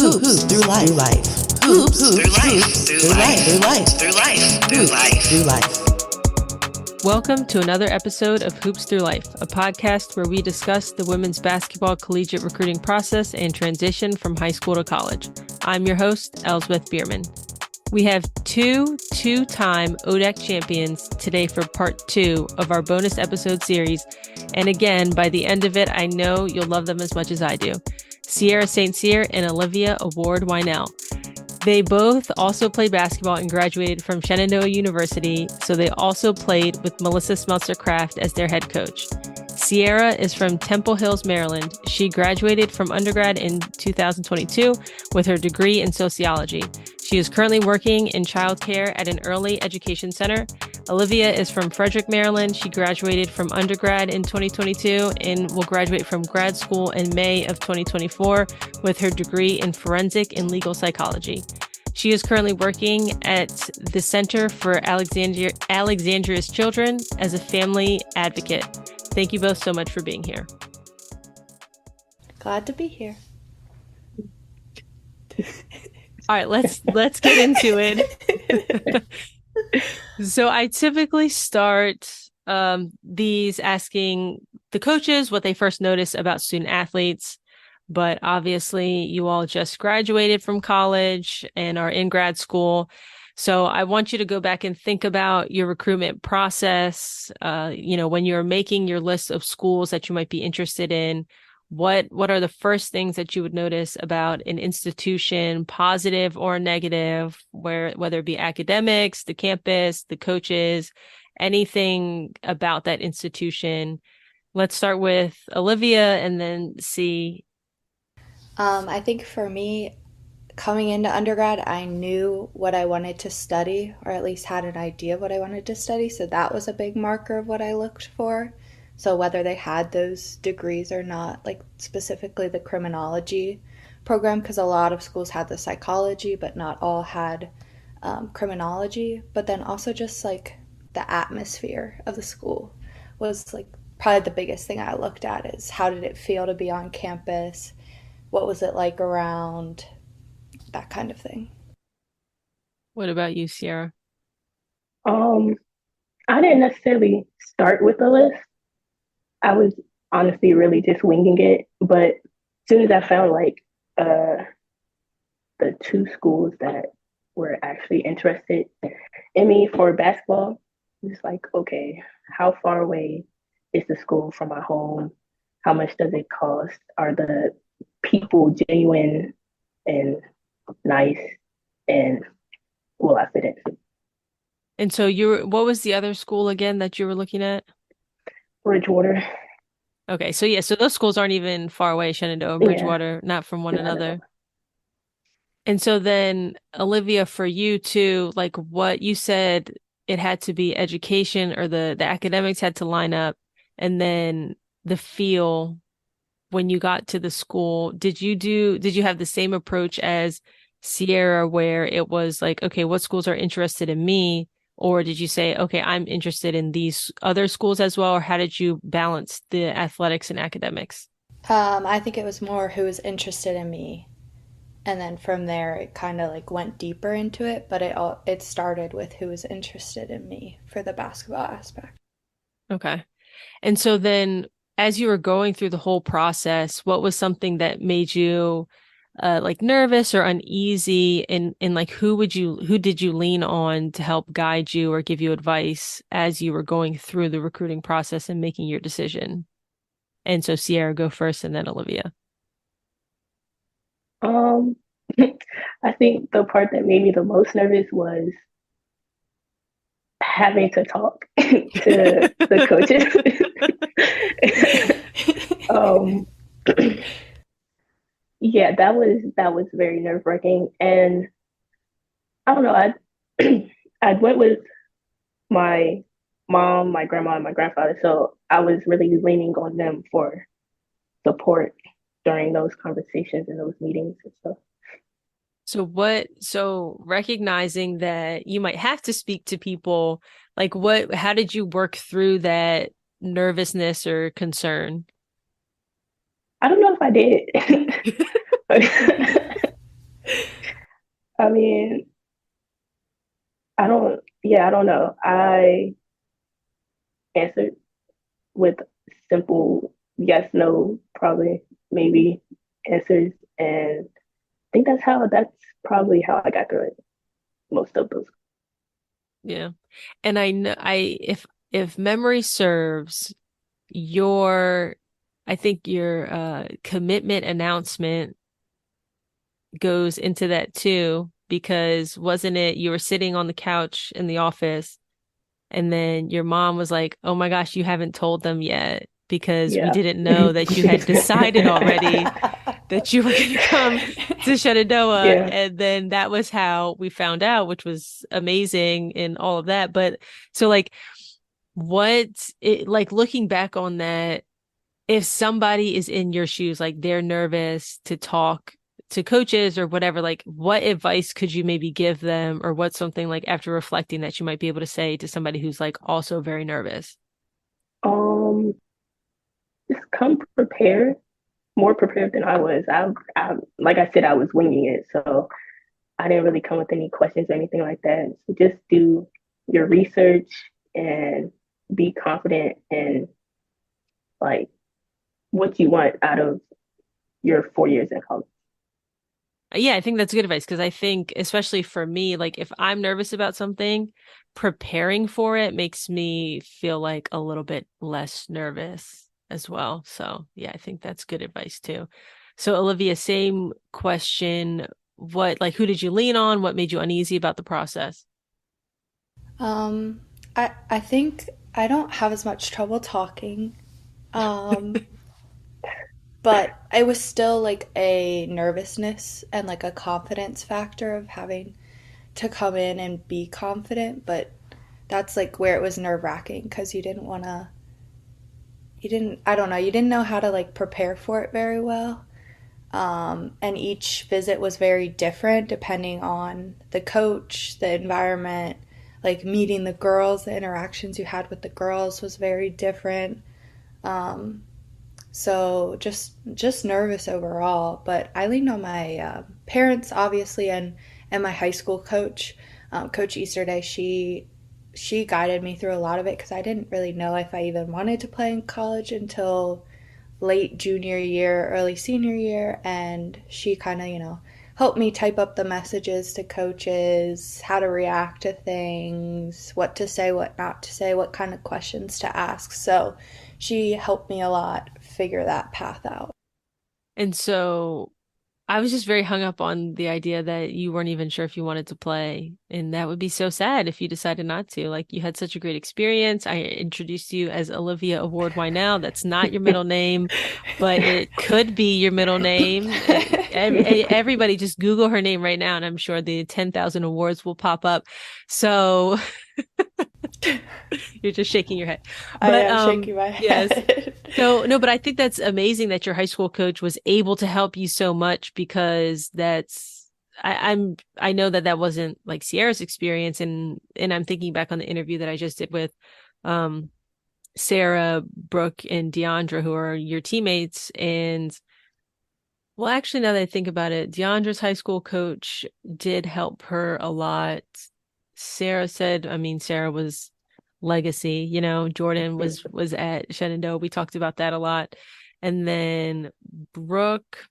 Hoops through life. Hoops through life. Welcome to another episode of Hoops Through Life, a podcast where we discuss the women's basketball collegiate recruiting process and transition from high school to college. I'm your host, Elsbeth Bierman. We have two-time ODAC champions today for part 2 of our bonus episode series. And again, by the end of it, I know you'll love them as much as I do. Cyr and Olivia Weinel. They both also played basketball and graduated from Shenandoah University, so they also played with Melissa Smeltzer-Kraft as their head coach. Sierra is from Temple Hills, Maryland. She graduated from undergrad in 2022 with her degree in sociology. She is currently working in childcare at an early education center. Olivia is from Frederick, Maryland. She graduated from undergrad in 2022 and will graduate from grad school in May of 2024 with her degree in forensic and legal psychology. She is currently working at the Center for Alexandria's Children as a family advocate. Thank you both so much for being here. Glad to be here. All right, let's get into it. So I typically start these asking the coaches what they first notice about student athletes, but obviously you all just graduated from college and are in grad school. So I want you to go back and think about your recruitment process. When you're making your list of schools that you might be interested in, what are the first things that you would notice about an institution, positive or negative, whether it be academics, the campus, the coaches, anything about that institution? Let's start with Olivia and then see. I think for me, coming into undergrad, I knew what I wanted to study, or at least had an idea of what I wanted to study. So that was a big marker of what I looked for. So whether they had those degrees or not, like specifically the criminology program, because a lot of schools had the psychology, but not all had criminology. But then also just like the atmosphere of the school was like probably the biggest thing I looked at is how did it feel to be on campus? What was it like around? That kind of thing. What about you, Sierra? I didn't necessarily start with a list. I was honestly really just winging it. But as soon as I found the 2 schools that were actually interested in me for basketball, it's like, okay, how far away is the school from my home? How much does it cost? Are the people genuine and nice, and will I fit in? And so what was the other school again that you were looking at? Bridgewater. Okay, so those schools aren't even far away, Shenandoah and Bridgewater, not from one another. And so then, Olivia, for you too, like what you said, it had to be education, or the academics had to line up, and then the feel when you got to the school. Did you have the same approach as Sierra, where it was like, okay, what schools are interested in me? Or did you say, okay, I'm interested in these other schools as well? Or how did you balance the athletics and academics? I think it was more who was interested in me. And then from there, it kind of like went deeper into it. But it started with who was interested in me for the basketball aspect. Okay. And so then as you were going through the whole process, what was something that made you nervous or uneasy, and like who did you lean on to help guide you or give you advice as you were going through the recruiting process and making your decision? And so Sierra, go first, and then Olivia. I think the part that made me the most nervous was having to talk to the coaches. Yeah, that was very nerve-wracking, and I don't know. I went with my mom, my grandma, and my grandfather, so I was really leaning on them for support during those conversations and those meetings and stuff. So recognizing that you might have to speak to people, how did you work through that nervousness or concern? I don't know if I did. mean, I don't know. I answered with simple yes, no, probably, maybe answers. And I think that's probably how I got through it, most of those. Yeah. And I know if memory serves, your I think your commitment announcement goes into that too, because wasn't it you were sitting on the couch in the office and then your mom was like, "Oh my gosh, you haven't told them yet because we Yeah. didn't know that you had decided already that you were going to come to Shenandoah." Yeah. And then that was how we found out, which was amazing and all of that. But so like like looking back on that, if somebody is in your shoes, like they're nervous to talk to coaches or whatever, like what advice could you maybe give them, or what's something like after reflecting that you might be able to say to somebody who's like also very nervous? Um, just come prepared, more prepared than I was. Like I said, I was winging it, so I didn't really come with any questions or anything like that. So just do your research and be confident in like what you want out of your 4 years in college. Yeah, I think that's good advice because I think, especially for me, like if I'm nervous about something, preparing for it makes me feel like a little bit less nervous as well. So, yeah, I think that's good advice too. So, Olivia, same question. Who did you lean on? What made you uneasy about the process? Um, I think I don't have as much trouble talking. Um, but it was still like a nervousness and like a confidence factor of having to come in and be confident, but that's like where it was nerve-wracking because I don't know, you didn't know how to like prepare for it very well. And each visit was very different depending on the coach, the environment, like meeting the girls, the interactions you had with the girls was very different. Um, so just nervous overall. But I leaned on my parents, obviously, and my high school coach, Coach Easterday. She guided me through a lot of it because I didn't really know if I even wanted to play in college until late junior year, early senior year, and she kind of, helped me type up the messages to coaches, how to react to things, what to say, what not to say, what kind of questions to ask. So she helped me a lot figure that path out. And so I was just very hung up on the idea that you weren't even sure if you wanted to play. And that would be so sad if you decided not to. Like you had such a great experience. I introduced you as Olivia Award Weinel. That's not your middle name, but it could be your middle name. Everybody just Google her name right now, and I'm sure the 10,000 awards will pop up. So you're just shaking your head. I But am shaking my yes. head. So no, but I think that's amazing that your high school coach was able to help you so much because I know that that wasn't like Sierra's experience, and I'm thinking back on the interview that I just did with um Sarah, Brooke, and Deandra, who are your teammates. And well, actually, now that I think about it, Deandra's high school coach did help her a lot. Sarah said, I mean, Sarah was legacy, Jordan was at Shenandoah. We talked about that a lot. And then Brooke,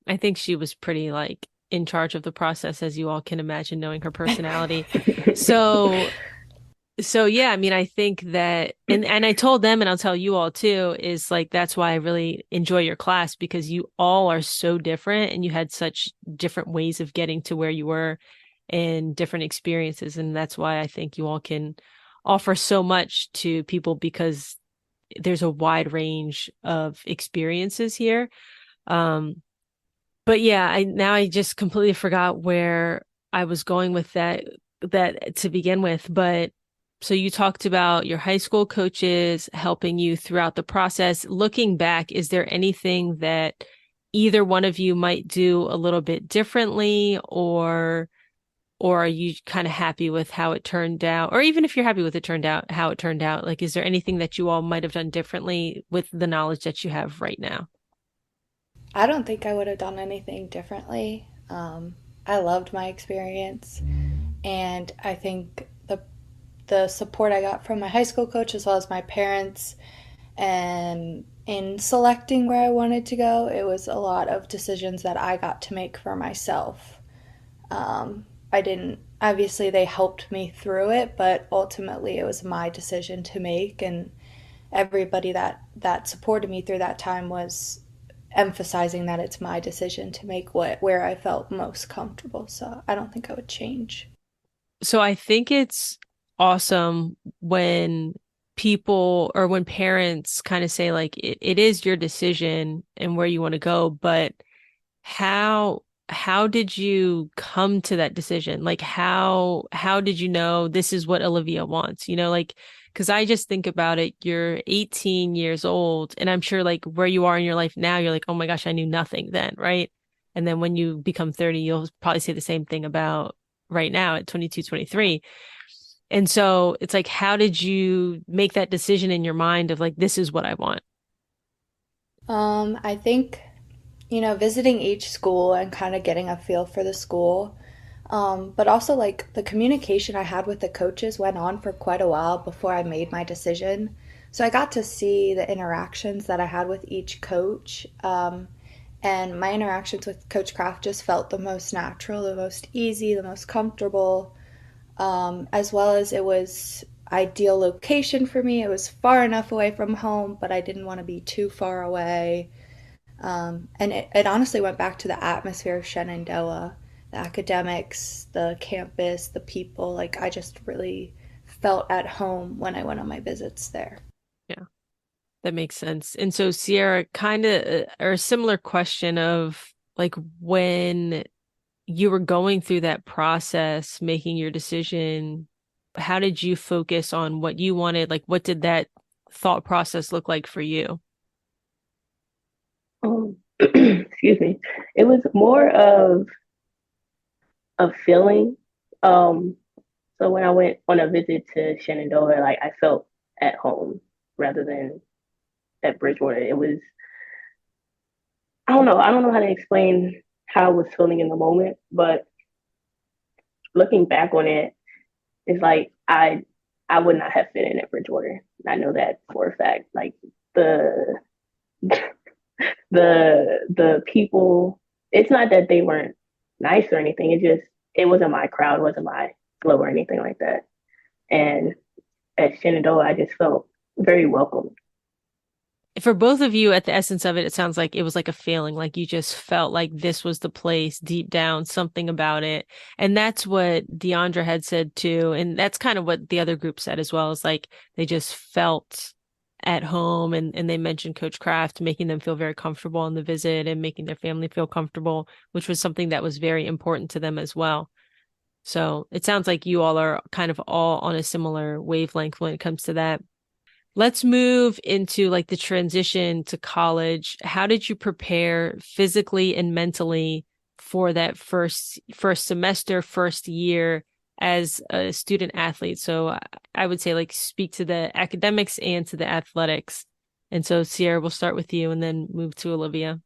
I think she was pretty like in charge of the process, as you all can imagine, knowing her personality. So yeah, I mean, I think that, and I told them, and I'll tell you all too, is like that's why I really enjoy your class because you all are so different and you had such different ways of getting to where you were and different experiences. And that's why I think you all can offer so much to people because there's a wide range of experiences here. But yeah, I just completely forgot where I was going with that to begin with. But so you talked about your high school coaches helping you throughout the process. Looking back, is there anything that either one of you might do a little bit differently, or are you kind of happy with how it turned out? Or even if you're happy with how it turned out, like, is there anything that you all might have done differently with the knowledge that you have right now? I don't think I would have done anything differently. I loved my experience, and I think the support I got from my high school coach as well as my parents and in selecting where I wanted to go, it was a lot of decisions that I got to make for myself. I didn't, obviously, they helped me through it, but ultimately it was my decision to make. And everybody that supported me through that time was emphasizing that it's my decision to make where I felt most comfortable. So I don't think I would change. So I think it's awesome when people or when parents kind of say like it is your decision and where you want to go, but how how did you come to that decision? Like how did you know this is what Olivia wants? You know, like because I just think about it, you're 18 years old, and I'm sure like where you are in your life now, you're like, oh my gosh, I knew nothing then, right? And then when you become 30, you'll probably say the same thing about right now at 22, 23. And so it's like, how did you make that decision in your mind of like, this is what I want? I think, visiting each school and kind of getting a feel for the school. But also, like, the communication I had with the coaches went on for quite a while before I made my decision. So I got to see the interactions that I had with each coach. And my interactions with Coach Kraft just felt the most natural, the most easy, the most comfortable, as well as it was ideal location for me. It was far enough away from home, but I didn't want to be too far away. And it honestly went back to the atmosphere of Shenandoah, the academics, the campus, the people. Like, I just really felt at home when I went on my visits there. Yeah, that makes sense. And so Sierra, kind of, or a similar question of like when you were going through that process, making your decision, how did you focus on what you wanted? Like, what did that thought process look like for you? Excuse me. It was more of a feeling. Um, so when I went on a visit to Shenandoah, like I felt at home rather than at Bridgewater. It was, I don't know how to explain how I was feeling in the moment, but looking back on it, it's like I would not have fit in at Bridgewater. I know that for a fact. Like the the people, it's not that they weren't nice or anything. It wasn't my crowd, wasn't my flow or anything like that. And at Shenandoah, I just felt very welcome. For both of you, at the essence of it, it sounds like it was like a feeling, like you just felt like this was the place deep down, something about it. And that's what Deandra had said too. And that's kind of what the other group said as well, is like they just felt at home, and they mentioned Coach Kraft making them feel very comfortable on the visit and making their family feel comfortable, which was something that was very important to them as well. So it sounds like you all are kind of all on a similar wavelength when it comes to that. Let's move into like the transition to college. How did you prepare physically and mentally for that first semester, first year as a student athlete? So I would say like speak to the academics and to the athletics. And so Sierra, we'll start with you and then move to Olivia.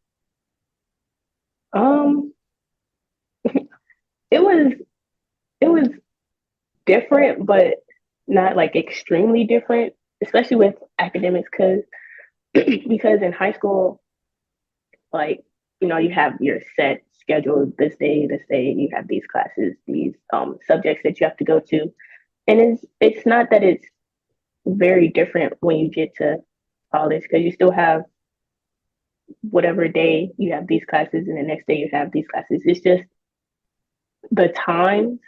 Um, it was it was different, but not like extremely different, especially with academics, because because in high school, like you have your set schedule this day, you have these classes, these subjects that you have to go to, and it's not that it's very different when you get to college because you still have whatever day you have these classes and the next day you have these classes. It's just the times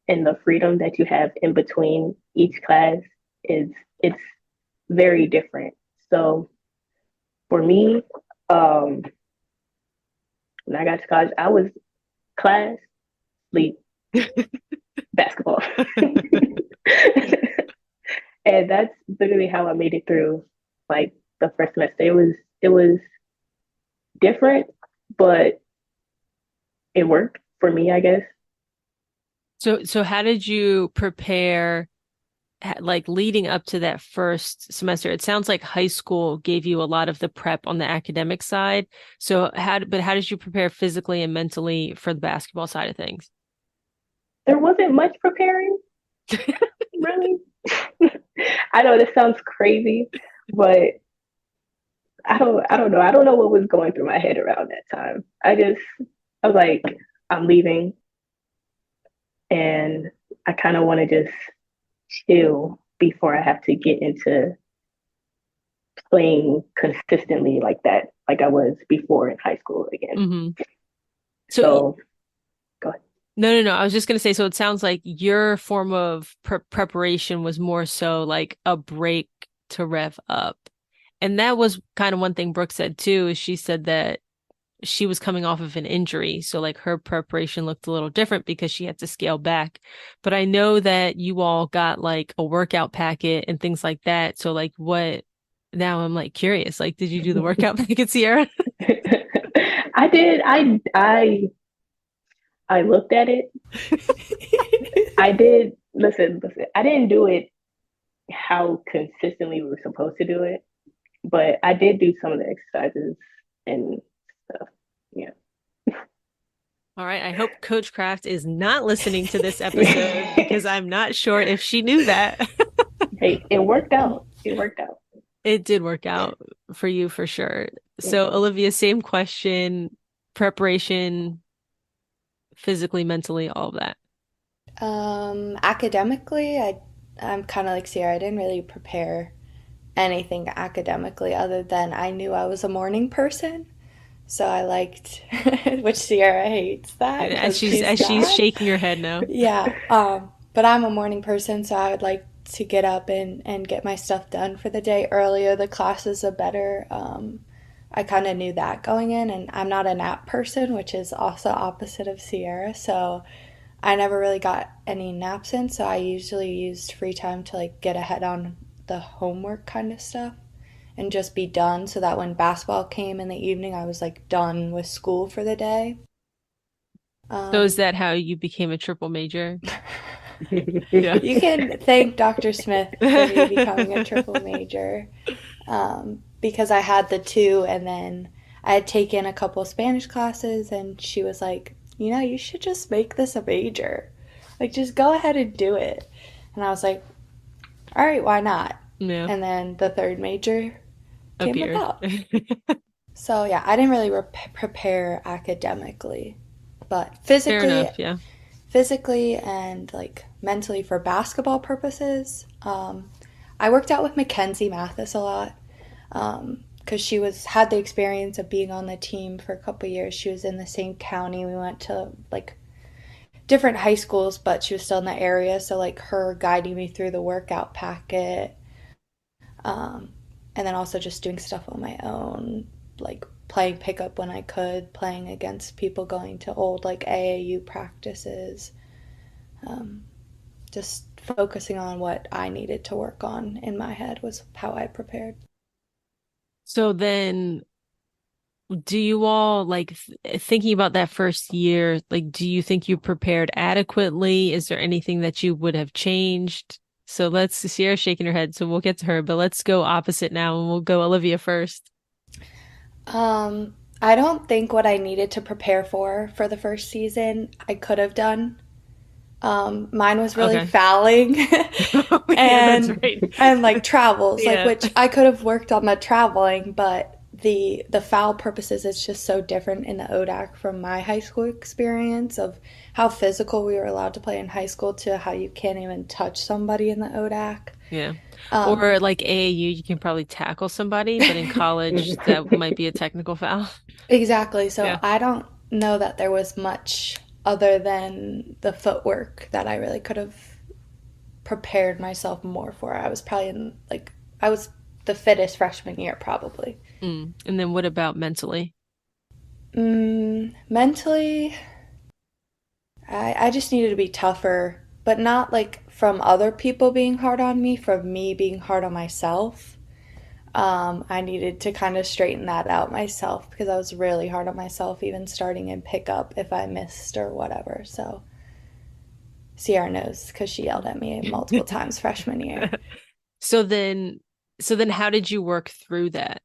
and the freedom that you have in between each class is it's very different. So for me, when I got to college, I was class, sleep, basketball. And that's literally how I made it through like the first semester. It was different, but it worked for me, I guess. So how did you prepare like leading up to that first semester, it sounds like high school gave you a lot of the prep on the academic side. So how did you prepare physically and mentally for the basketball side of things? There wasn't much preparing, really. I know this sounds crazy, but I don't know. I don't know what was going through my head around that time. I was like, I'm leaving and I kind of want to just chill before I have to get into playing consistently like that, like I was before in high school again. Hmm. So So go ahead. no. I was just gonna say, so it sounds like your form of preparation was more so like a break to rev up. And that was kind of one thing Brooke said too, is she said that she was coming off of an injury. So like her preparation looked a little different because she had to scale back. But I know that you all got like a workout packet and things like that. So like what, now I'm like curious, like did you do the workout packet, Sierra? I did. I looked at it. I did. Listen. I didn't do it how consistently we were supposed to do it, but I did do some of the exercises and stuff. Yeah. All right. I hope Coach Kraft is not listening to this episode because I'm not sure if she knew that. Hey, it worked out. It worked out. It did work out for you for sure. So, Mhm. Olivia, same question, preparation, physically, mentally, all of that. Academically, I'm kind of like Sierra. I didn't really prepare anything academically other than I knew I was a morning person. So I liked, which Sierra hates that As because she's she's not. shaking her head no. Yeah. But I'm a morning person, so I would like to get up and get my stuff done for the day earlier. The classes are better. I kind of knew that going in, and I'm not a nap person, which is also opposite of Sierra. So I never really got any naps in, so I usually used free time to like get ahead on the homework kind of stuff and just be done so that when basketball came in the evening, I was like done with school for the day. So is Um, that how you became a triple major? Yeah. you can thank Dr. Smith for me becoming a triple major because I had the two, and then I had taken a couple Spanish classes, and she was like, you should just make this a major. Like, just go ahead and do it. And I was like, all right, why not? Yeah. And then the third major came Appeared. about. So, yeah, I didn't really prepare academically, but Fair enough. Yeah. physically and like mentally for basketball purposes. I worked out with Mackenzie Mathis a lot because she had the experience of being on the team for a couple years. She was in the same county. We went to like different high schools, but she was still in the area. So like her guiding me through the workout packet, um, and then also just doing stuff on my own, like playing pickup when I could, playing against people, going to old like AAU practices, um, just focusing on what I needed to work on in my head was how I prepared. So then do you all like thinking about that first year, like do you think you prepared adequately? Is there anything that you would have changed? So let's Sierra's shaking her head, so we'll get to her, but let's go opposite now and we'll go Olivia first. I don't think what I needed to prepare for the first season I could have done. Mine was really Okay. fouling Oh, yeah, that's and right. like travels, like Yeah. which I could have worked on the traveling, but the foul purposes it's just so different in the ODAC from my high school experience of how physical we were allowed to play in high school to how you can't even touch somebody in the ODAC. Yeah. Um, Or like AAU, you can probably tackle somebody, but in college, that might be a technical foul. exactly. So Yeah. I don't know that there was much other than the footwork that I really could have prepared myself more for. I was probably in like I was the fittest freshman year probably. Mm. And then what about mentally? Mentally, I just needed to be tougher, but not like from other people being hard on me, from me being hard on myself. I needed to kind of straighten that out myself because I was really hard on myself, even starting in pickup if I missed or whatever. So Sierra knows because she yelled at me multiple times freshman year. So then, so then how did you work through that?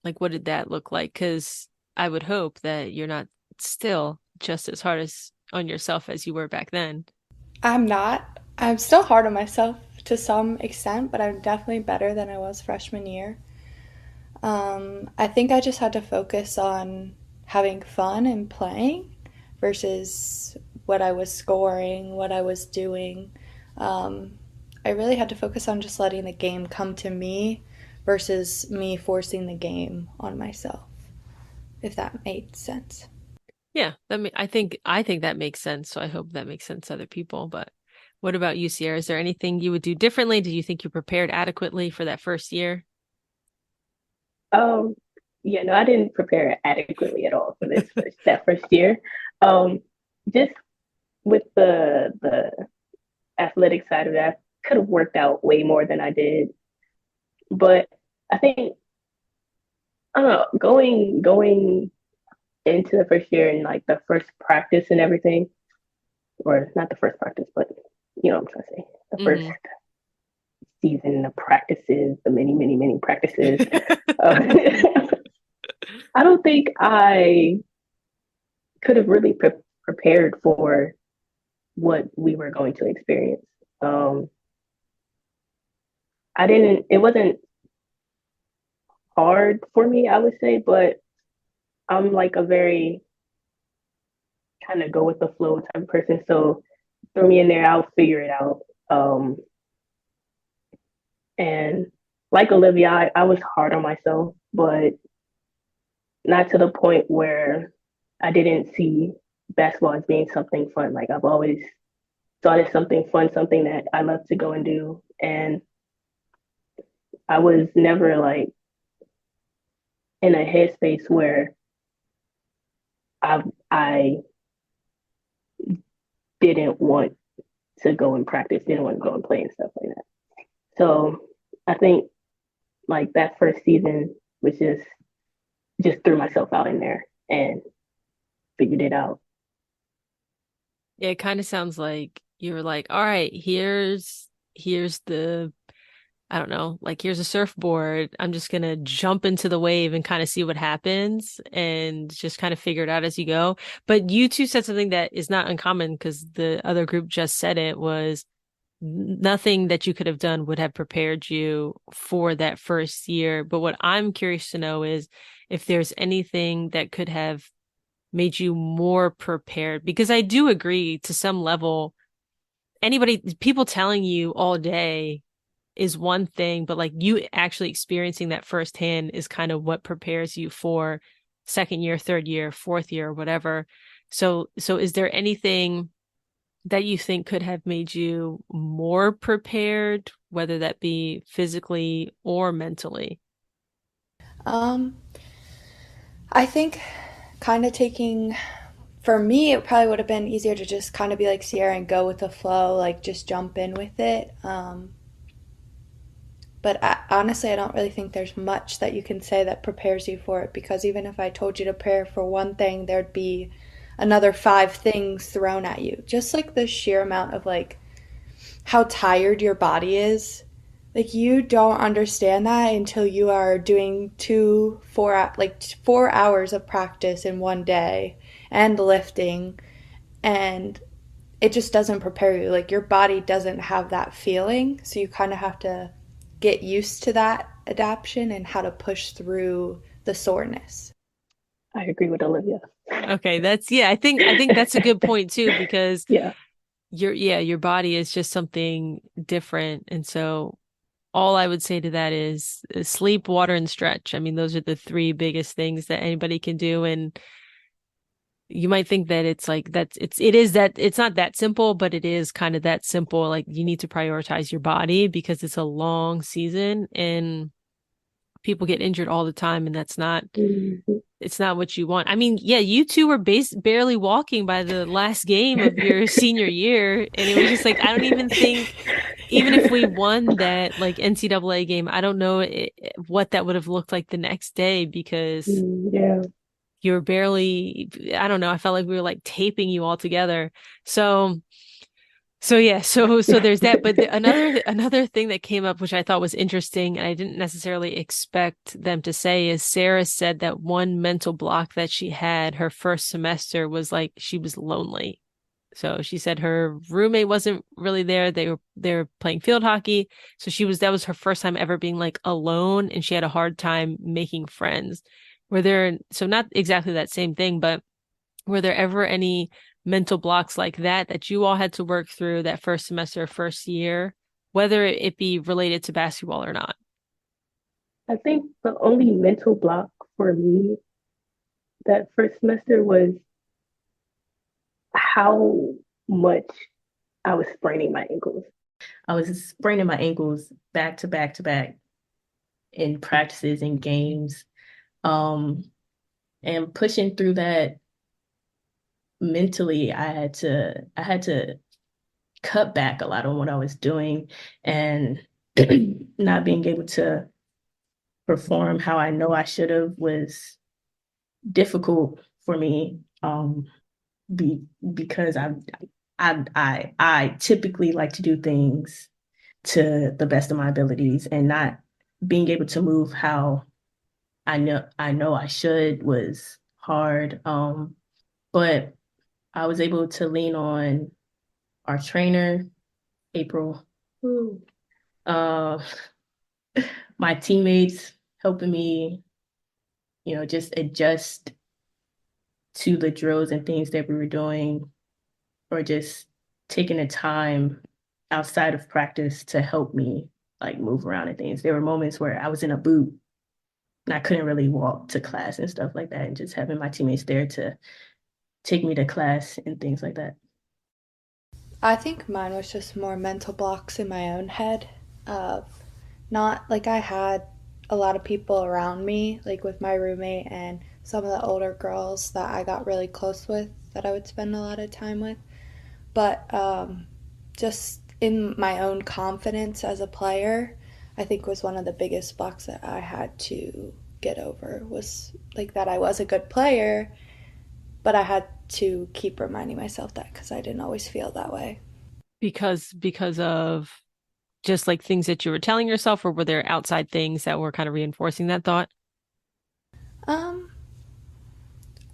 Like, what did that look like? Because I would hope that you're not still just as hard as on yourself as you were back then. I'm not. I'm still hard on myself to some extent, but I'm definitely better than I was freshman year. I think I just had to focus on having fun and playing versus what I was scoring, what I was doing. Um, I really had to focus on just letting the game come to me versus me forcing the game on myself, if that made sense. Yeah, I think that makes sense. So I hope that makes sense to other people. But what about you, Sierra? Is there anything you would do differently? Do you think you prepared adequately for that first year? Um, yeah, no, I didn't prepare adequately at all for that first year. Um, just with the athletic side of that, could have worked out way more than I did. But I think I don't know, going into the first year and like the first practice and everything, or not the first practice, but you know what I'm trying to say, the first Hmm. season of practices, the many practices. Uh, I don't think I could have really prepared for what we were going to experience. Um, I didn't. It wasn't hard for me, I would say, but I'm like a very kind of go with the flow type of person. So throw me in there, I'll figure it out. Um, and like Olivia, I was hard on myself, but not to the point where I didn't see basketball as being something fun. Like I've always thought it's something fun, something that I love to go and do. And I was never like in a headspace where I didn't want to go and practice, didn't want to go and play and stuff like that. So I think like that first season was just threw myself out in there and figured it out. Yeah, it kind of sounds like you were like, all right, here's the I don't know, like here's a surfboard. I'm just gonna jump into the wave and kind of see what happens and just kind of figure it out as you go. But you two said something that is not uncommon because the other group just said it was nothing that you could have done would have prepared you for that first year. But what I'm curious to know is if there's anything that could have made you more prepared, because I do agree to some level, people telling you all day is one thing, but like you actually experiencing that firsthand is kind of what prepares you for second year, third year, fourth year, whatever. So is there anything that you think could have made you more prepared, whether that be physically or mentally? Um, I think kind of taking, for me, it probably would have been easier to just kind of be like Sierra and go with the flow, like just jump in with it. But honestly, I don't really think there's much that you can say that prepares you for it because even if I told you to prepare for one thing, there'd be another five things thrown at you. Just like the sheer amount of like how tired your body is. Like you don't understand that until you are doing 4 hours of practice in one day and lifting, and it just doesn't prepare you. Like your body doesn't have that feeling, so you kind of have to get used to that adaptation and how to push through the soreness. I agree with Olivia. Okay, I think that's a good point too, because Yeah. your body is just something different. And so all I would say to that is sleep, water, and stretch. I mean, those are the three biggest things that anybody can do. And you might think that it's like it is that it's not that simple, but it is kind of that simple. Like you need to prioritize your body because it's a long season and people get injured all the time, and Mhm. it's not what you want. I mean, yeah, you two were barely walking by the last game of your senior year, and it was just like I don't even think, even if we won that like NCAA game, I don't know what that would have looked like the next day because Yeah. you were barely, I don't know, I felt like we were like taping you all together. So So yeah, so there's that, but another thing that came up which I thought was interesting and I didn't necessarily expect them to say is Sarah said that one mental block that she had her first semester was like she was lonely. So she said her roommate wasn't really there. They were playing field hockey. So that was her first time ever being like alone and she had a hard time making friends. So not exactly that same thing, but were there ever any mental blocks like that you all had to work through that first semester, first year, whether it be related to basketball or not? I think the only mental block for me that first semester was how much I was spraining my ankles. I was spraining my ankles back to back to back in practices and games. Um, and pushing through that mentally, I had to cut back a lot on what I was doing and not being able to perform how I know I should have was difficult for me. Be because I typically like to do things to the best of my abilities and not being able to move how I know I should was hard. But I was able to lean on our trainer, April, who, uh, my teammates helping me, just adjust to the drills and things that we were doing, or just taking the time outside of practice to help me like move around and things. There were moments where I was in a boot and I couldn't really walk to class and stuff like that, and just having my teammates there to take me to class and things like that. I think mine was just more mental blocks in my own head. Of not like I had a lot of people around me, like with my roommate and some of the older girls that I got really close with that I would spend a lot of time with. But just in my own confidence as a player, I think was one of the biggest blocks that I had to get over was like that I was a good player, but I had to keep reminding myself that because I didn't always feel that way. Because of just like things that you were telling yourself, or were there outside things that were kind of reinforcing that thought? Um,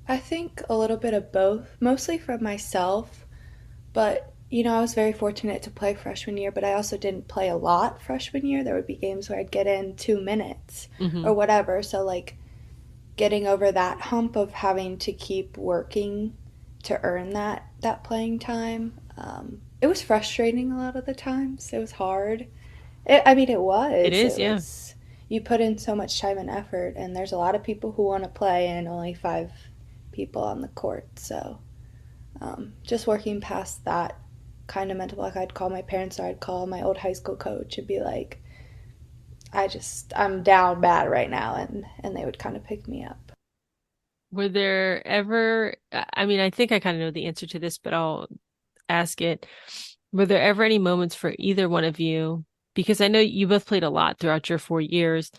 I think a little bit of both, mostly for myself, but I was very fortunate to play freshman year, but I also didn't play a lot freshman year. There would be games where I'd get in 2 minutes Hmm. or whatever. So, like, getting over that hump of having to keep working to earn that playing time. It was frustrating a lot of the times. It was hard. I mean, it It was. is, It yeah. was. You put in so much time and effort, and there's a lot of people who want to play, and only five people on the court. So, just working past that kind of mental block, I'd call my parents or I'd call my old high school coach and be like, I'm down bad right now, and they would kind of pick me up. Were there ever, I mean, I think I kind of know the answer to this, but I'll ask it. Were there ever any moments for either one of you? Because I know you both played a lot throughout your 4 years,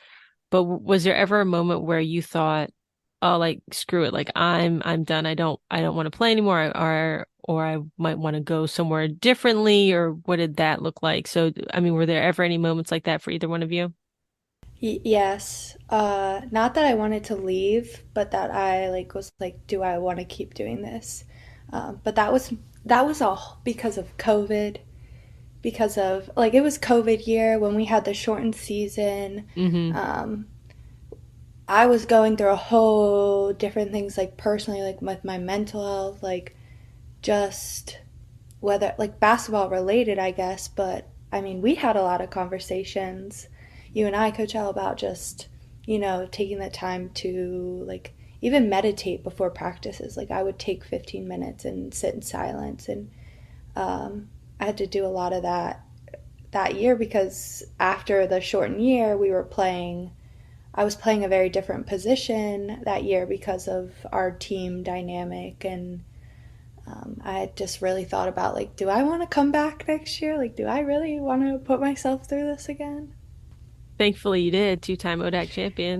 but was there ever a moment where you thought, oh, like screw it, like I'm done. I don't want to play anymore, or I might want to go somewhere differently, or what did that look like? So, I mean, were there ever any moments like that for either one of you? Yes. Not that I wanted to leave, but that I like was like, do I want to keep doing this? But that was all because of COVID. Because of like it was COVID year when we had the shortened season. Hmm. Um, I was going through a whole different things like personally, like with my mental health, like just whether like basketball related, I guess. But I mean, we had a lot of conversations, you and I, Coach L, about just, taking the time to like even meditate before practices. Like I would take 15 minutes and sit in silence. And I had to do a lot of that year because after the shortened year, I was playing a very different position that year because of our team dynamic. And I had just really thought about like, do I want to come back next year? Like, do I really want to put myself through this again? Thankfully, you did, two-time ODAC champion.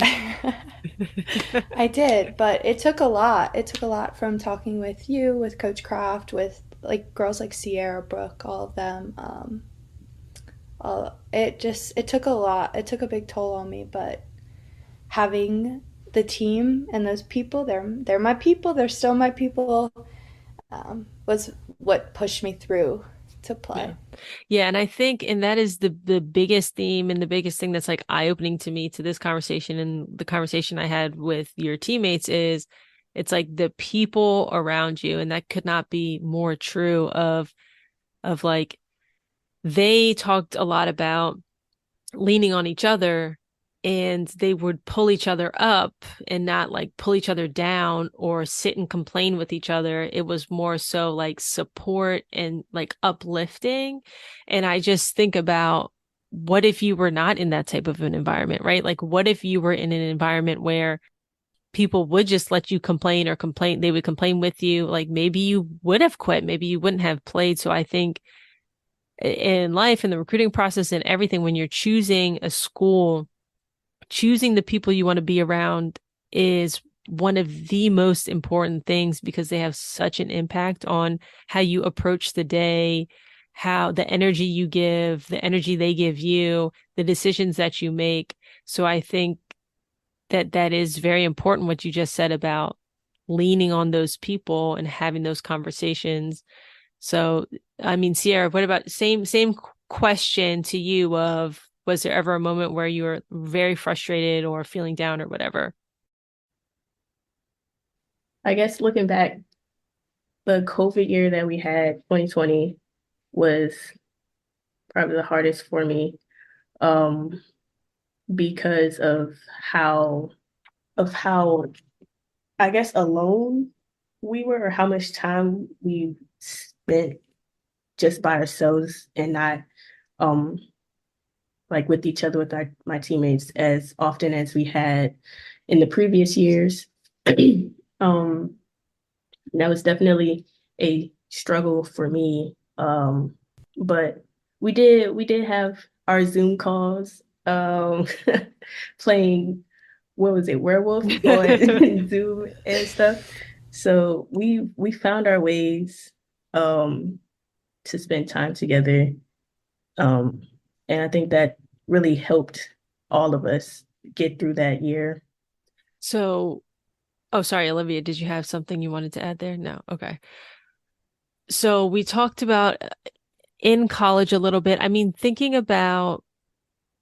I did, but it took a lot. It took a lot from talking with you, with Coach Croft, with like girls like Sierra, Brooke, all of them. It took a lot. It took a big toll on me, but having the team and those people, they're my people. They're still my people. Was what pushed me through to Yeah. play. Yeah, and I think and that is the biggest theme and the biggest thing that's like eye-opening to me to this conversation and the conversation I had with your teammates is it's like the people around you and that could not be more true of like they talked a lot about leaning on each other and they would pull each other up and not like pull each other down or sit and complain with each other. It was more so like support and like uplifting. And I just think about what if you were not in that type of an environment, right? Like, what if you were in an environment where people would just let you complain or complain, they would complain with you. Like maybe you would have quit, maybe you wouldn't have played. So I think in life, in the recruiting process and everything, when you're choosing a school, choosing the people you want to be around is one of the most important things because they have such an impact on how you approach the day, how the energy you give, the energy they give you, the decisions that you make. So I think that is very important what you just said about leaning on those people and having those conversations. So, I mean, Sierra, what about same question to you of was there ever a moment where you were very frustrated or feeling down or whatever? I guess looking back, the COVID year that we had, 2020, was probably the hardest for me, um, because how of how I guess alone we were, or how much time we spent just by ourselves and not um like with each other with my teammates as often as we had in the previous years. um that was definitely a struggle for me. But we did have our Zoom calls, playing, what was it, werewolf on Zoom and stuff. So we found our ways to spend time together. Um, and I think that really helped all of us get through that year. So, oh, sorry, Olivia, did you have something you wanted to add there? No. Okay. So we talked about in college a little bit. I mean, thinking about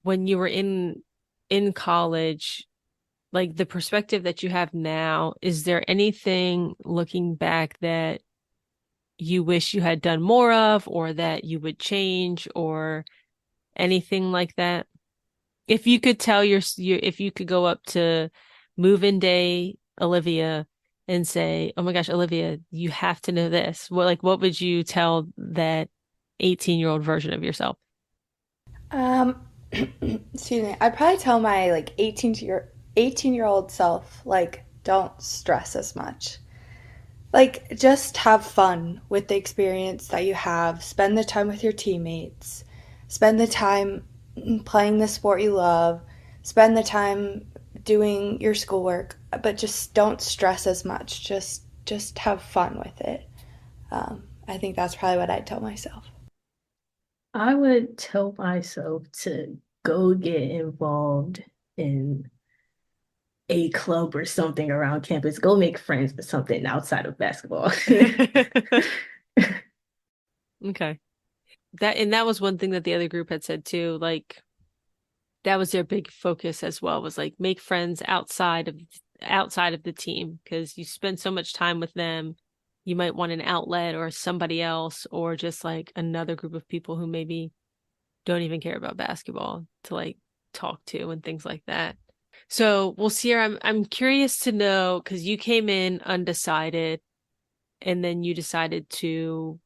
when you were in college, like the perspective that you have now, is there anything looking back that you wish you had done more of or that you would change or anything like that? If you could tell if you could go up to move-in day Olivia and say, "Oh my gosh, Olivia, you have to know this." What would you tell that 18-year-old version of yourself? Um, excuse me. I'd probably tell my like 18-year old self like don't stress as much. Like just have fun with the experience that you have. Spend the time with your teammates. Spend the time playing the sport you love. Spend the time doing your schoolwork, but just don't stress as much. Just have fun with it. I think that's probably what I'd tell myself. I would tell myself to go get involved in a club or something around campus. Go make friends with something outside of basketball. Okay. That was one thing that the other group had said too. Like that was their big focus as well, was like make friends outside of the team because you spend so much time with them. You might want an outlet or somebody else or just like another group of people who maybe don't even care about basketball to like talk to and things like that. So, well, Sierra, I'm curious to know because you came in undecided and then you decided to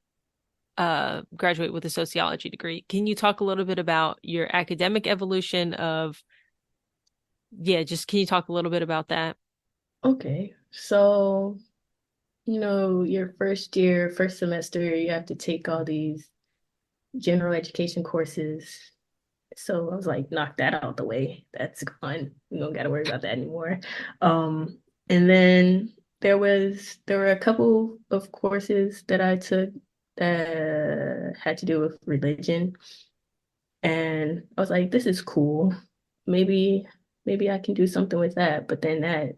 graduate with a sociology degree. Can you talk a little bit about your academic evolution of, yeah, just can you talk a little bit about that? Okay, so your first year, first semester, you have to take all these general education courses. So I was like, knock that out the way. That's gone. We don't got to worry about that anymore. And then there were a couple of courses that I took that had to do with religion. And I was like, this is cool. Maybe maybe I can do something with that. But then that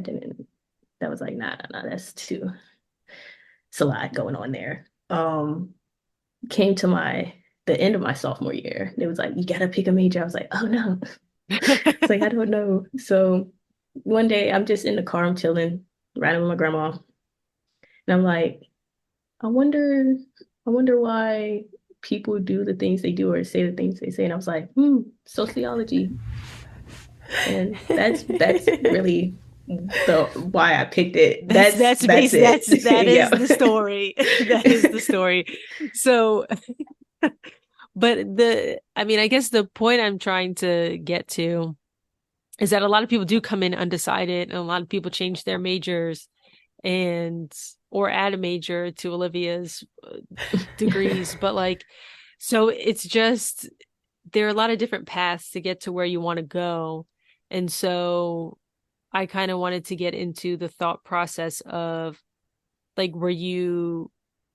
didn't that was like, nah, that's too it's a lot going on there. Came to the end of my sophomore year. It was like, you gotta pick a major. I was like, oh no. It's like, I don't know. So one day I'm just in the car, I'm chilling, riding with my grandma, and I'm like, I wonder, I wonder why people do the things they do or say the things they say. And I was like, sociology. And that's really the why I picked it. That's it. That is Yeah. the story. That is the story. So, but I mean, I guess the point I'm trying to get to is that a lot of people do come in undecided, and a lot of people change their majors and or add a major to Olivia's degrees. But like, so it's just there are a lot of different paths to get to where you want to go. And so I kind of wanted to get into the thought process of like,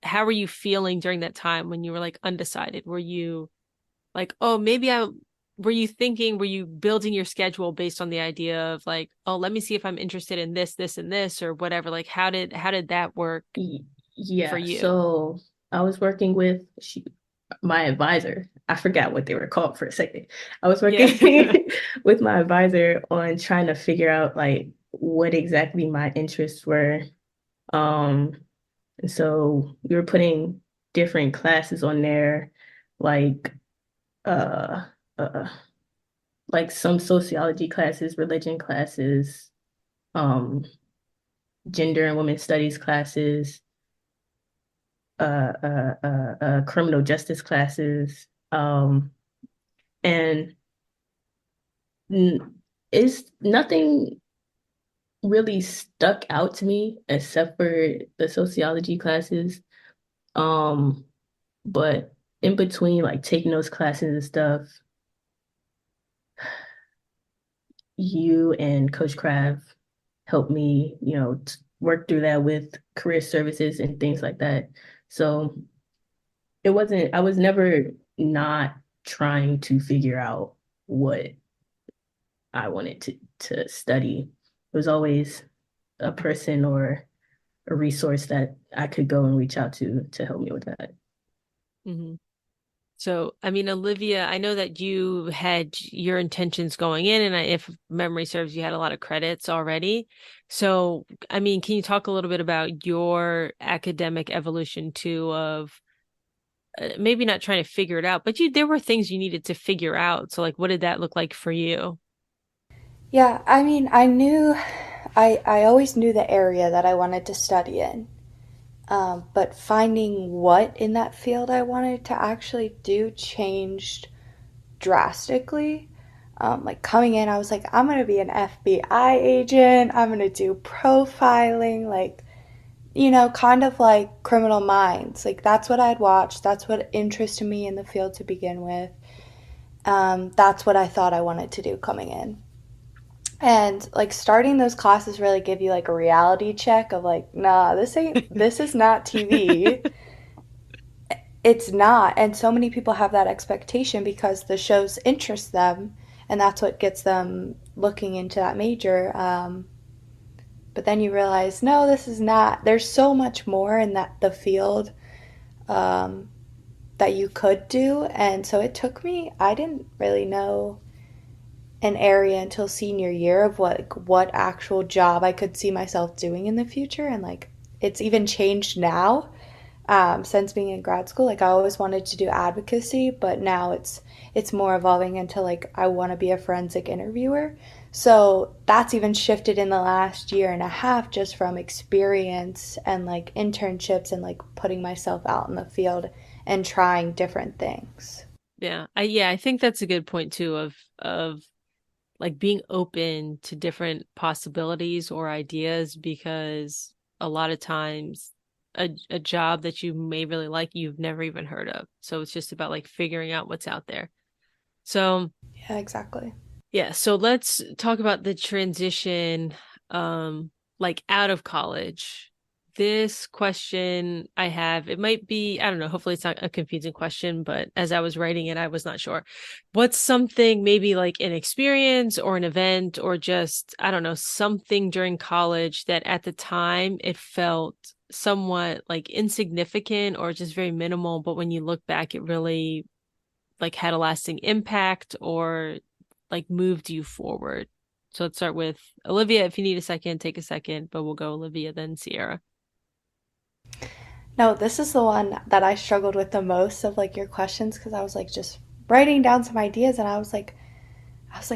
how were you feeling during that time when you were like undecided? Were you like, oh, were you building your schedule based on the idea of like, oh, let me see if I'm interested in this, this, and this, or whatever? Like, how did that work for Yeah. you? So I was working with my advisor. I forgot what they were called for a second. I was Yeah. working with my advisor on trying to figure out like what exactly my interests were. Um, and so we were putting different classes on there, like uh, uh like some sociology classes, religion classes, um, gender and women's studies classes, criminal justice classes, and it's nothing really stuck out to me except for the sociology classes. Um, but in between, like taking those classes and stuff, you and Coach Craft helped me, work through that with career services and things like that. So I was never not trying to figure out what I wanted to study. It was always a person or a resource that I could go and reach out to help me with that. hmm So, I mean, Olivia, I know that you had your intentions going in, and if memory serves, you had a lot of credits already. So, I mean, can you talk a little bit about your academic evolution too, of maybe not trying to figure it out, but there were things you needed to figure out. So, like, what did that look like for you? Yeah, I mean, I always knew the area that I wanted to study in. But finding what in that field I wanted to actually do changed drastically. Like coming in, I was like, I'm gonna be an FBI agent. I'm gonna do profiling, like, kind of like Criminal Minds. Like that's what I'd watched. That's what interested me in the field to begin with. That's what I thought I wanted to do coming in. And like starting those classes really give you like a reality check of like, nah, this is not TV. It's not. And so many people have that expectation because the shows interest them and that's what gets them looking into that major. But then you realize, no, this is not. There's so much more in the field um, that you could do. And so it took me, I didn't really know an area until senior year of what actual job I could see myself doing in the future. And like, it's even changed now since being in grad school. Like I always wanted to do advocacy, but now it's more evolving into like I want to be a forensic interviewer. So that's even shifted in the last year and a half just from experience and like internships and like putting myself out in the field and trying different things. I think that's a good point too of like being open to different possibilities or ideas because a lot of times a job that you may really like you've never even heard of. So it's just about like figuring out what's out there. So Yeah, exactly. yeah, so let's talk about the transition like out of college this question I have, it might be, I don't know, hopefully it's not a confusing question, but as I was writing it, I was not sure. What's something, maybe like an experience or an event or just, I don't know, something during college that at the time it felt somewhat like insignificant or just very minimal, but when you look back, it really like had a lasting impact or like moved you forward? So let's start with Olivia. If you need a second, take a second, but we'll go Olivia, then Sierra. No, this is the one that I struggled with the most of like your questions because I was like just writing down some ideas and I was like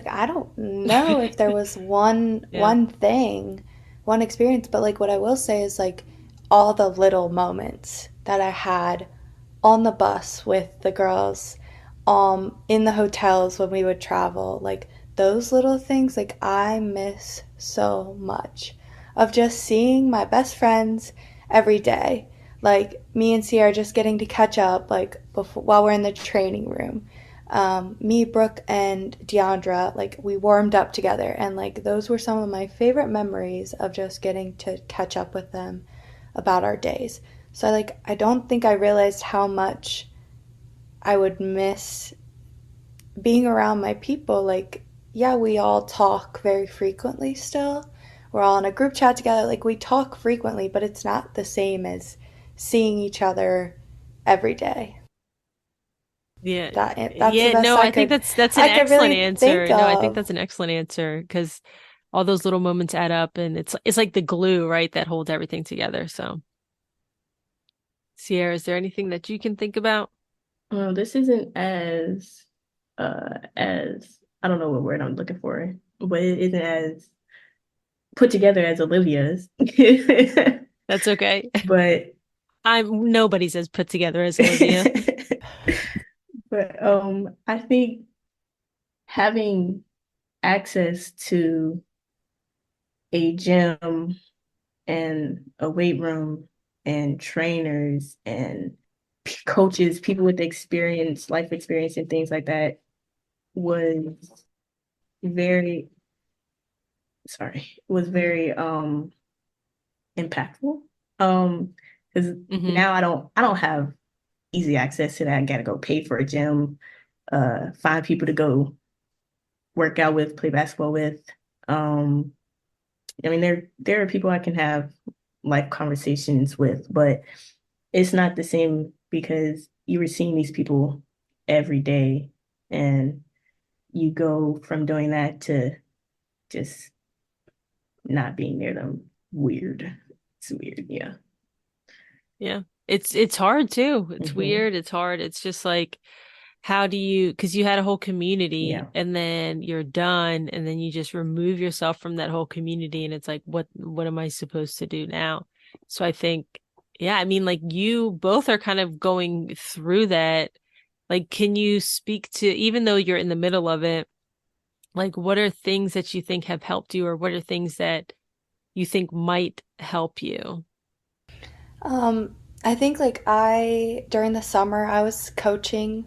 I don't know if there was one Yeah. one thing, one experience, but like what I will say is like all the little moments that I had on the bus with the girls, in the hotels when we would travel, like those little things, like I miss so much of just seeing my best friends every day. Like me and Sierra just getting to catch up, like before, while we're in the training room. Me, Brooke, and Deandra, like we warmed up together, and like those were some of my favorite memories of just getting to catch up with them about our days. So I don't think I realized how much I would miss being around my people. Like, yeah, we all talk very frequently still. We're all in a group chat together. Like, we talk frequently, but it's not the same as seeing each other every day. Yeah. That's the Yeah, no, best I think that's an I could excellent really think answer. No, I think of. that's an excellent answer because all those little moments add up and it's like the glue, right, that holds everything together. So, Sierra, is there anything that you can think about? Well, this isn't as I don't know what word I'm looking for, but it isn't as put together as Olivia's. That's okay. But I'm nobody's as put together as Olivia. but I think having access to a gym and a weight room and trainers and coaches, people with experience, life experience and things like that was very was very impactful. Because Hmm. now I don't have easy access to that. I gotta go pay for a gym, find people to go work out with, play basketball with. Um, I mean, there are people I can have life conversations with, but it's not the same because you were seeing these people every day, and you go from doing that to just not being near them. Weird. It's weird, yeah. Yeah. It's hard too. It's Hmm. weird. It's hard. It's just like how do you, because you had a whole community Yeah. and then you're done and then you just remove yourself from that whole community and it's like what am I supposed to do now? So I think yeah, I mean like you both are kind of going through that. Like can you speak to, even though you're in the middle of it, like what are things that you think have helped you or what are things that you think might help you? Um, I think during the summer I was coaching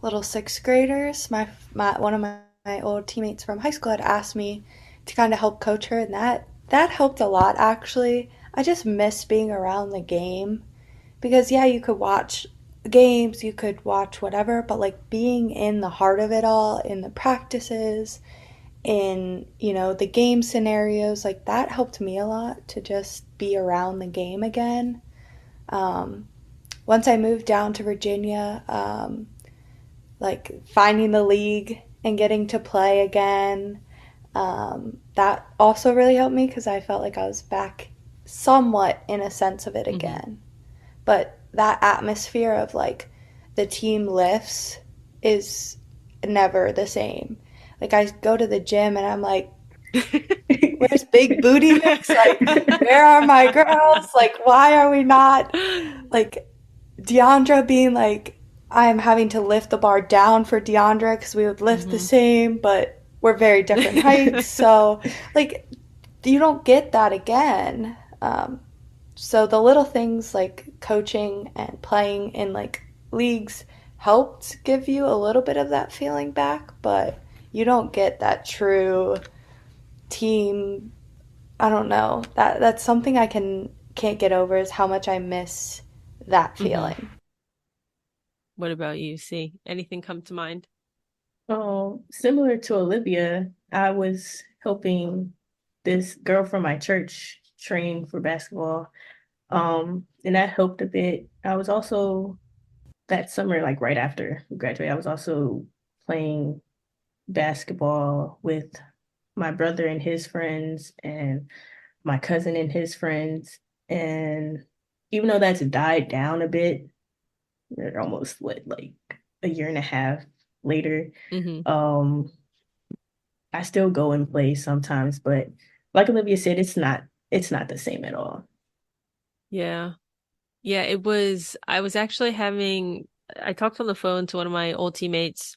little sixth graders. My one of my old teammates from high school had asked me to kind of help coach her, and that helped a lot actually. I just miss being around the game because yeah, you could watch games, you could watch whatever, but like being in the heart of it all, in the practices, in the game scenarios, like that helped me a lot to just be around the game again. Um, Once I moved down to Virginia, like finding the league and getting to play again, that also really helped me because I felt like I was back somewhat in a sense of it Hmm. again. But that atmosphere of like the team lifts is never the same. Like I go to the gym and I'm like, where's Big Booty Mix? Like, where are my girls? Like, why are we not like Deandra being like, I'm having to lift the bar down for Deandra because we would lift the Hmm. same, but we're very different heights. So, like, you don't get that again. So, the little things like coaching and playing in like leagues helped give you a little bit of that feeling back, but you don't get that true team. I don't know. That's something I can can't get over is how much I miss that Hmm. feeling. What about you? See, anything come to mind? Similar to Olivia, I was helping this girl from my church train for basketball. And that helped a bit. I was also that summer, like right after we graduated, I was also playing basketball with my brother and his friends and my cousin and his friends. And even though that's died down a bit, we're almost like a year and a half later. Hmm. Um, I still go and play sometimes, but like Olivia said, it's not the same at all. Yeah. Yeah, I was actually I talked on the phone to one of my old teammates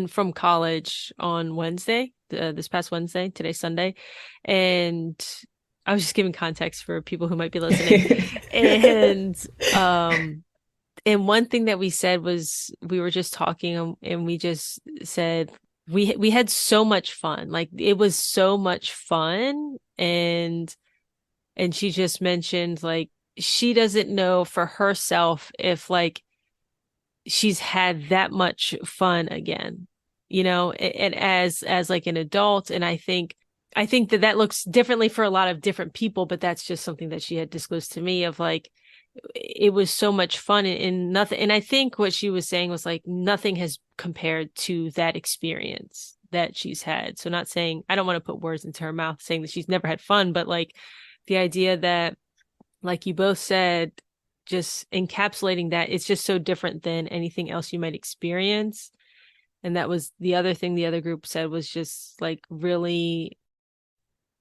from college on Wednesday, this past Wednesday, today's Sunday. And I was just giving context for people who might be listening. And, um, and one thing that we said was we were just talking and we just said we had so much fun. Like it was so much fun and she just mentioned like she doesn't know for herself if like she's had that much fun again, and as like an adult. And I think that that looks differently for a lot of different people, but that's just something that she had disclosed to me of like it was so much fun and nothing. And I think what she was saying was like nothing has compared to that experience that she's had. So not saying I don't want to put words into her mouth saying that she's never had fun, but like the idea that like you both said, just encapsulating that it's just so different than anything else you might experience. And that was the other thing the other group said was just like really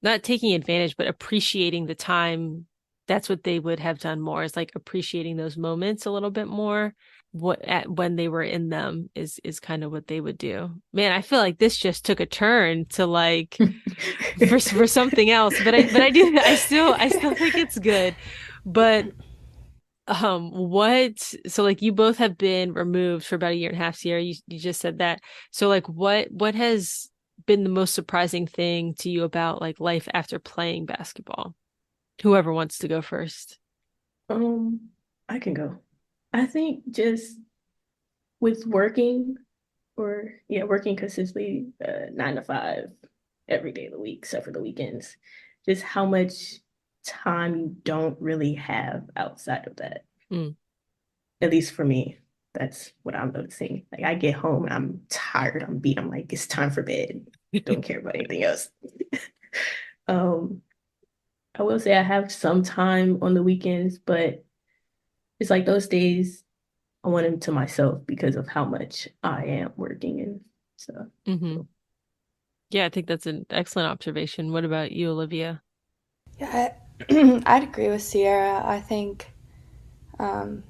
not taking advantage, but appreciating the time. That's what they would have done more is like appreciating those moments a little bit more. When they were in them is kind of what they would do. Man, I feel like this just took a turn to like for something else, but I do I still think it's good. But what so like you both have been removed for about a year and a half, Sierra. You just said that. So like what has been the most surprising thing to you about like life after playing basketball? Whoever wants to go first. Um, I can go. I think just with working consistently, 9 to 5 every day of the week, except for the weekends, just how much time you don't really have outside of that. Mm. At least for me, that's what I'm noticing. Like I get home and I'm tired, I'm beat. I'm like, it's time for bed. Don't care about anything else. Um, I will say I have some time on the weekends, but it's like those days I want them to myself because of how much I am working and stuff. Hmm. So, Yeah, I think that's an excellent observation. What about you, Olivia? Yeah, I'd agree with Sierra. I think um,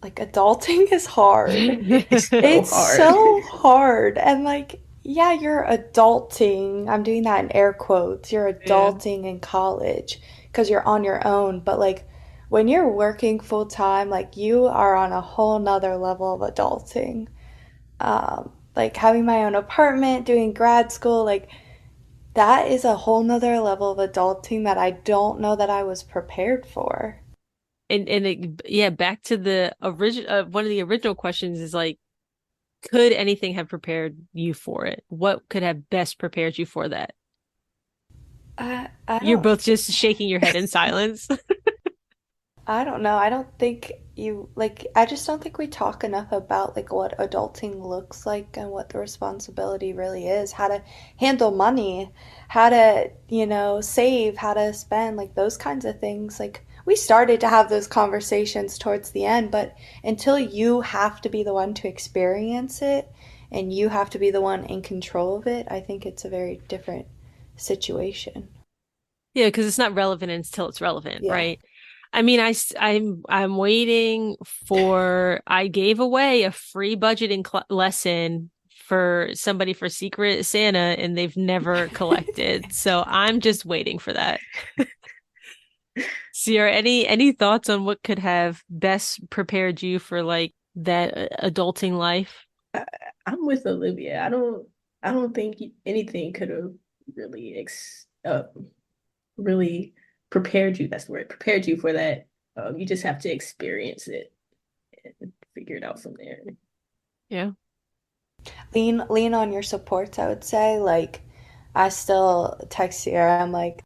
like adulting is hard. it's so It's hard. so hard. And like, yeah, you're adulting. I'm doing that in air quotes. You're Yeah. adulting in college because you're on your own. But like, when you're working full time, like, you are on a whole nother level of adulting. Like, having my own apartment, doing grad school, like, that is a whole nother level of adulting that I don't know that I was prepared for. Yeah, back to the original one of the original questions is like could anything have prepared you for it? What could have best prepared you for that? I You're don't both just shaking your head in silence. I don't know. I don't think you like I just don't think we talk enough about like what adulting looks like and what the responsibility really is, how to handle money, how to, save, how to spend, like those kinds of things. Like we started to have those conversations towards the end, but until you have to be the one to experience it and you have to be the one in control of it, I think it's a very different situation. Yeah, because it's not relevant until it's relevant, Yeah. right? I mean, I'm waiting for I gave away a free budgeting lesson for somebody for Secret Santa and they've never collected. So I'm just waiting for that. Sierra, any thoughts on what could have best prepared you for like that adulting life? I, I'm with Olivia. I don't think anything could have really really prepared you. That's the word. Prepared you for that. You just have to experience it and figure it out from there. Yeah. Lean on your supports, I would say. Like, I still text Sierra, I'm like,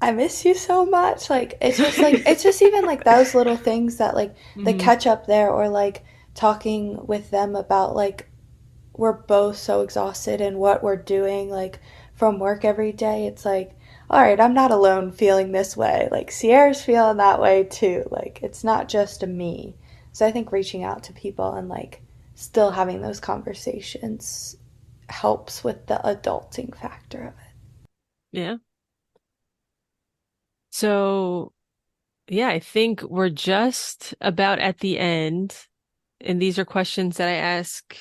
I miss you so much. Like, it's just even like those little things that like the Hmm. catch up there, or like talking with them about like we're both so exhausted in what we're doing, like from work every day. It's like, all right, I'm not alone feeling this way. Like, Sierra's feeling that way too. Like, it's not just me. So I think reaching out to people and like still having those conversations helps with the adulting factor of it. Yeah. So, yeah, I think we're just about at the end. And these are questions that I ask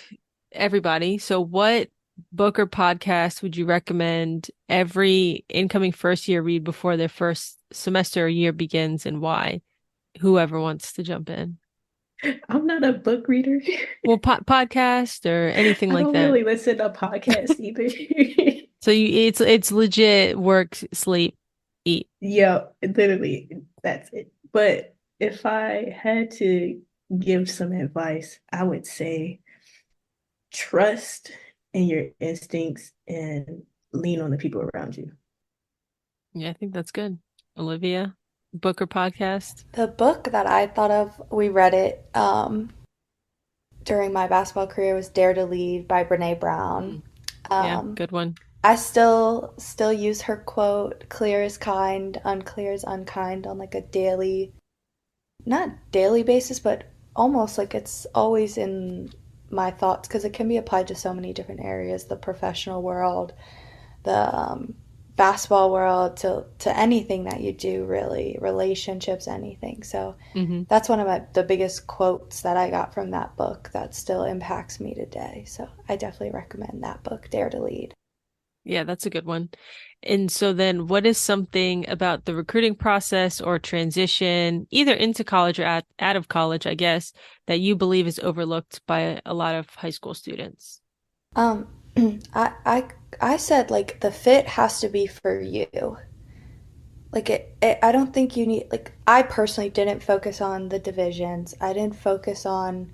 everybody. So, what book or podcast would you recommend every incoming first year read before their first semester or year begins, and why? Whoever wants to jump in. I'm not a book reader. Well, podcast or anything I like don't that. really listen to podcasts either. So it's legit work, sleep, eat. Yeah, literally, that's it. But if I had to give some advice, I would say trust in your instincts and lean on the people around you. Yeah, I think that's good. Olivia, book or podcast? The book that I thought of, we read it during my basketball career, was Dare to Lead by Brene Brown. Mm. Yeah, Um, good one. I still use her quote, "Clear is kind, unclear is unkind," on like a daily, not daily basis, but almost like it's always in my thoughts because it can be applied to so many different areas, the professional world, the basketball world, to anything that you do, really, relationships, anything. So Hmm. that's one of the biggest quotes that I got from that book that still impacts me today. So I definitely recommend that book, Dare to Lead. Yeah, that's a good one. And so then what is something about the recruiting process or transition, either into college or out of college, I guess, that you believe is overlooked by a lot of high school students? Um, I, I, I said like the fit has to be for you. Like I don't think you need, like, I personally didn't focus on the divisions. I didn't focus on,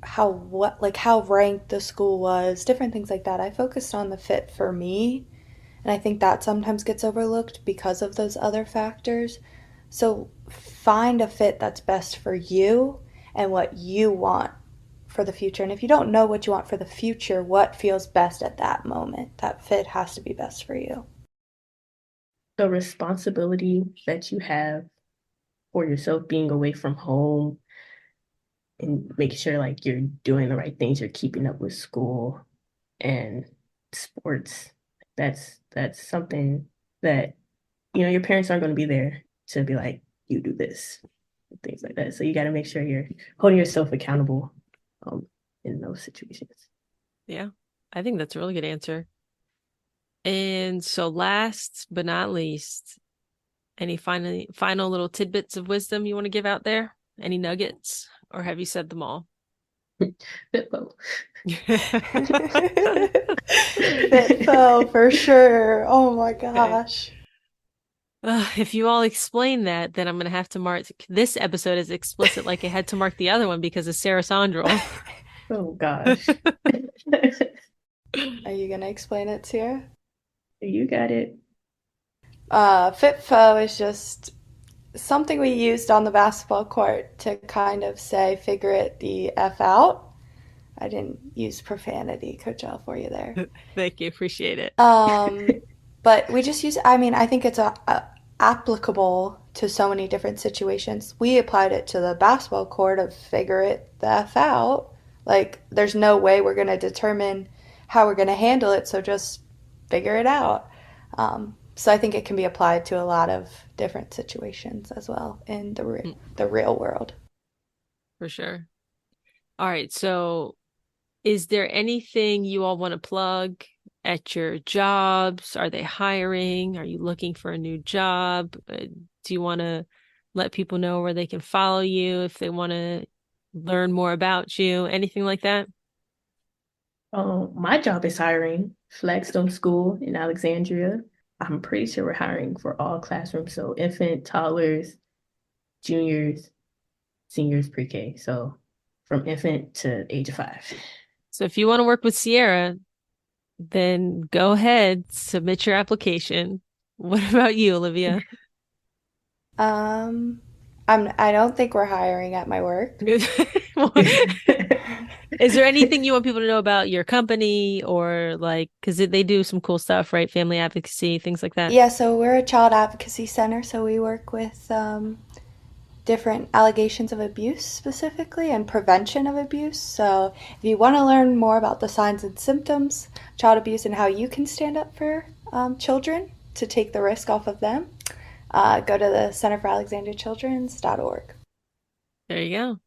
how what like how ranked the school was, different things like that. I focused on the fit for me, and I think that sometimes gets overlooked because of those other factors. So find a fit that's best for you and what you want for the future. And if you don't know what you want for the future, what feels best at that moment, that fit has to be best for you. The responsibility that you have for yourself being away from home and making sure like you're doing the right things, you're keeping up with school and sports. That's something that your parents aren't going to be there to be like, you do this, things like that. So you got to make sure you're holding yourself accountable um in those situations. Yeah, I think that's a really good answer. And so last but not least, any final little tidbits of wisdom you want to give out there? Any nuggets, or have you said them all? Fitbo. Fitfo for sure. Oh my Okay. gosh. If you all explain that, then I'm gonna have to mark this episode as explicit, like I had to mark the other one because of Sarah Sandral. Oh gosh. Are you gonna explain it, Sierra? You got it. Fitfo is just something we used on the basketball court to kind of say, figure it the F out. I didn't use profanity, Coach L, for you there. Thank you, appreciate it. Um, but we just use, I mean, I think it's applicable to so many different situations. We applied it to the basketball court of figure it the F out. Like, there's no way we're going to determine how we're going to handle it, so just figure it out. So I think it can be applied to a lot of different situations as well in Mm, the real world. for sure. All right, so is there anything you all want to plug at your jobs? Are they hiring? Are you looking for a new job? Do you want to let people know where they can follow you if they want to learn more about you? Anything like that? My job is hiring Flagstone School in Alexandria. I'm pretty sure we're hiring for all classrooms. So infant, toddlers, juniors, seniors, pre-K. So from infant to age of 5. So if you want to work with Sierra, then go ahead, submit your application. What about you, Olivia? I don't think we're hiring at my work. Is there anything you want people to know about your company or like, because they do some cool stuff, right? Family advocacy, things like that. Yeah, so we're a child advocacy center, so we work with different allegations of abuse specifically and prevention of abuse. So if you want to learn more about the signs and symptoms of child abuse and how you can stand up for children to take the risk off of them, go to the Center for Alexandria Children's.org. There you go.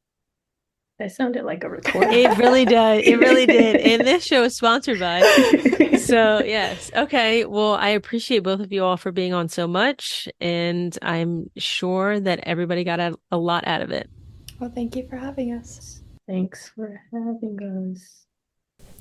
That sounded like a recording. It really does. It really did. And this show is sponsored by. So, yes. Okay. Well, I appreciate both of you all for being on so much. And I'm sure that everybody got a lot out of it. Well, thank you for having us. Thanks for having us.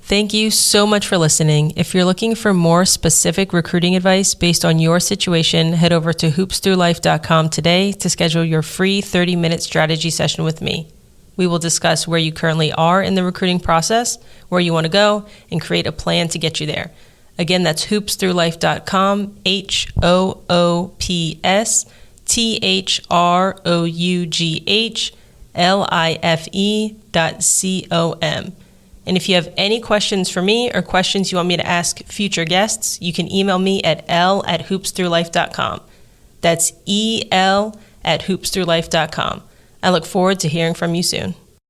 Thank you so much for listening. If you're looking for more specific recruiting advice based on your situation, head over to hoopsthroughlife.com today to schedule your free 30-minute strategy session with me. We will discuss where you currently are in the recruiting process, where you want to go, and create a plan to get you there. Again, that's hoopsthroughlife.com, hoopsthroughlife.com. And if you have any questions for me or questions you want me to ask future guests, you can email me at l@hoopsthroughlife.com. That's el@hoopsthroughlife.com. I look forward to hearing from you soon.